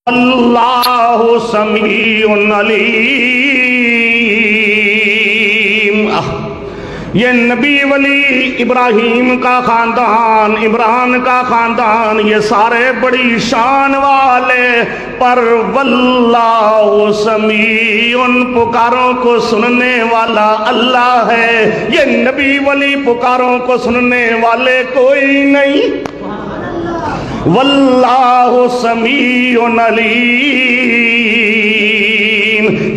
اللہ سمیع علیم۔ یہ نبی ولی ابراہیم کا خاندان، عمران کا خاندان، یہ سارے بڑی شان والے، پر واللہ سمیع، پکاروں کو سننے والا اللہ ہے۔ یہ نبی ولی پکاروں کو سننے والے کوئی نہیں۔ واللہ سمیع علیم،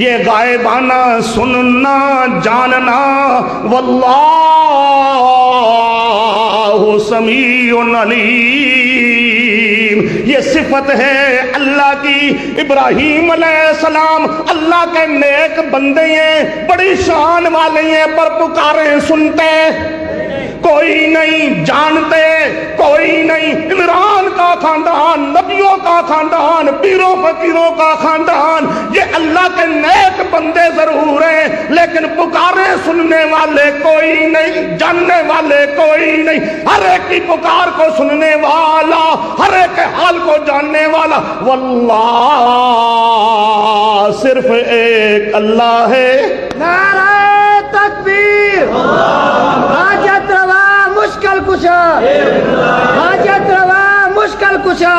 یہ غائبانہ سننا جاننا، واللہ سمیع علیم، یہ صفت ہے اللہ کی۔ ابراہیم علیہ السلام اللہ کے نیک بندے ہیں، بڑی شان والے ہیں، پر پکاریں سنتے کوئی نہیں، جانتے کوئی نہیں۔ عمران کا خاندان، نبیوں کا خاندان، پیروں فقیروں کا خاندان، یہ اللہ کے نیک بندے ضرور ہیں، لیکن پکاریں سننے والے کوئی نہیں، جاننے والے کوئی نہیں۔ ہر ایک کی پکار کو سننے والا، ہر ایک کے حال کو جاننے والا واللہ صرف ایک اللہ ہے۔ نعرہ تکبیر، حاجت روا مشکل کشا، حاجت روا مشکل کشا۔